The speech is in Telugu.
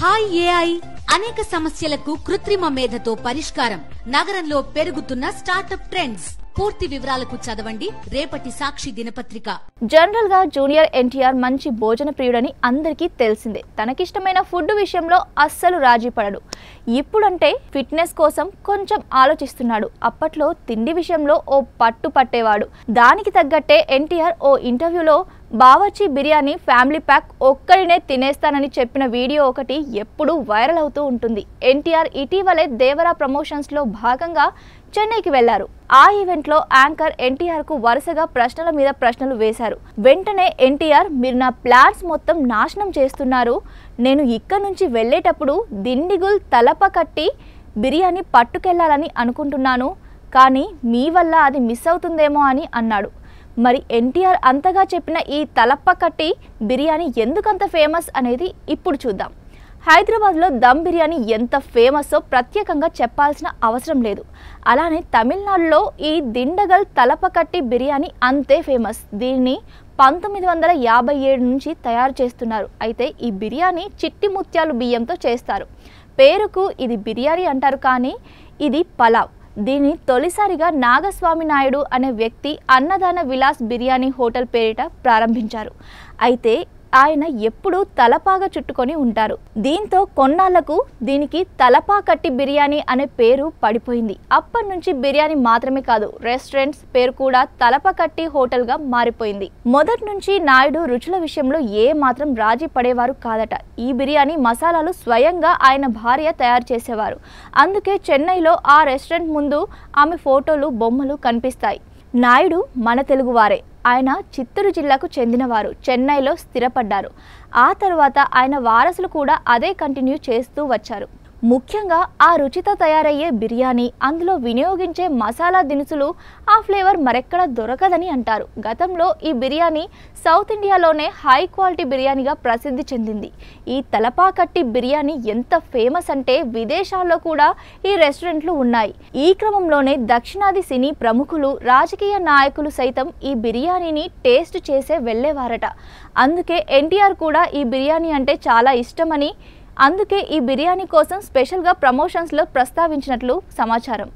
హాయ్ ఏఐ అనేక సమస్యలకు కృత్రిమ మేధతో పరిష్కారం. నగరంలో పెరుగుతున్న స్టార్టప్ ట్రెండ్స్. పూర్తి వివరాలకు చదవండి రేపటి సాక్షి దినపత్రిక. జనరల్ గా జూనియర్ ఎన్టీఆర్ మంచి భోజన ప్రియుడని అందరికీ తెలిసిందే. తనకిష్టమైన ఫుడ్ విషయంలో అస్సలు రాజీ పడడు. ఇప్పుడంటే ఫిట్నెస్ కోసం కొంచెం ఆలోచిస్తున్నాడు. అప్పట్లో తిండి విషయంలో ఓ పట్టు పట్టేవాడు. దానికి తగ్గట్టే ఎన్టీఆర్ ఓ ఇంటర్వ్యూలో బావర్చి బిర్యానీ ఫ్యామిలీ ప్యాక్ ఒక్కడినే తినేస్తానని చెప్పిన వీడియో ఒకటి ఎప్పుడూ వైరల్ అవుతూ ఉంటుంది. ఎన్టీఆర్ ఇటీవలే దేవరా ప్రమోషన్స్ లో భాగంగా చెన్నైకి వెళ్లారు. ఆ ఈవెంట్ లో యాంకర్ ఎన్టీఆర్ కు వరుసగా ప్రశ్నల మీద ప్రశ్నలు వేశారు. వెంటనే ఎన్టీఆర్, మీరు నా ప్లాన్స్ మొత్తం నాశనం చేస్తున్నారు. నేను ఇక్కడి నుంచి వెళ్లేటప్పుడు దిండిగుల్ తలప కట్టి బిర్యానీ పట్టుకెళ్లాలని అనుకుంటున్నాను, కానీ మీ వల్ల అది మిస్ అవుతుందేమో అని అన్నాడు. మరి ఎన్టీఆర్ అంతగా చెప్పిన ఈ తలప్ప కట్టి బిర్యానీ ఎందుకంత ఫేమస్ అనేది ఇప్పుడు చూద్దాం. హైదరాబాద్లో దమ్ బిర్యానీ ఎంత ఫేమస్సో ప్రత్యేకంగా చెప్పాల్సిన అవసరం లేదు. అలానే తమిళనాడులో ఈ దిండగల్ తలపకట్టి బిర్యానీ అంతే ఫేమస్. దీన్ని 1957 నుంచి తయారు చేస్తున్నారు. అయితే ఈ బిర్యానీ చిట్టి ముత్యాలు బియ్యంతో చేస్తారు. పేరుకు ఇది బిర్యానీ అంటారు, కానీ ఇది పలావ్. దీన్ని తొలిసారిగా నాగస్వామి నాయుడు అనే వ్యక్తి అన్నదాన విలాస్ బిర్యానీ హోటల్ పేరిట ప్రారంభించారు. అయితే ఆయన ఎప్పుడూ తలపాగా చుట్టుకొని ఉంటారు. దీంతో కొన్నాళ్లకు దీనికి తలపా కట్టి బిర్యానీ అనే పేరు పడిపోయింది. అప్పటి నుంచి బిర్యానీ మాత్రమే కాదు, రెస్టారెంట్స్ పేరు కూడా తలప కట్టి హోటల్ గా మారిపోయింది. మొదటి నుంచి నాయుడు రుచుల విషయంలో ఏ మాత్రం రాజీ పడేవారు కాదట. ఈ బిర్యానీ మసాలాలు స్వయంగా ఆయన భార్య తయారు చేసేవారు. అందుకే చెన్నైలో ఆ రెస్టారెంట్ ముందు ఆమె ఫోటోలు, బొమ్మలు కనిపిస్తాయి. నాయుడు మన తెలుగువారే. ఆయన చిత్తూరు జిల్లాకు చెందినవారు. చెన్నైలో స్థిరపడ్డారు. ఆ తర్వాత ఆయన వారసులు కూడా అదే కంటిన్యూ చేస్తూ వచ్చారు. ముఖ్యంగా ఆ రుచితో తయారయ్యే బిర్యానీ, అందులో వినియోగించే మసాలా దినుసులు, ఆ ఫ్లేవర్ మరెక్కడా దొరకదని అంటారు. గతంలో ఈ బిర్యానీ సౌత్ ఇండియాలోనే హై క్వాలిటీ బిర్యానీగా ప్రసిద్ధి చెందింది. ఈ తలపాకట్టి బిర్యానీ ఎంత ఫేమస్ అంటే విదేశాల్లో కూడా ఈ రెస్టారెంట్లు ఉన్నాయి. ఈ క్రమంలోనే దక్షిణాది సినీ ప్రముఖులు, రాజకీయ నాయకులు సైతం ఈ బిర్యానీని టేస్ట్ చేసే వెళ్లేవారట. అందుకే ఎన్టీఆర్ కూడా ఈ బిర్యానీ అంటే చాలా ఇష్టమని, అందుకే ఈ బిర్యానీ కోసం స్పెషల్గా ప్రమోషన్స్లో ప్రస్తావించినట్లు సమాచారం.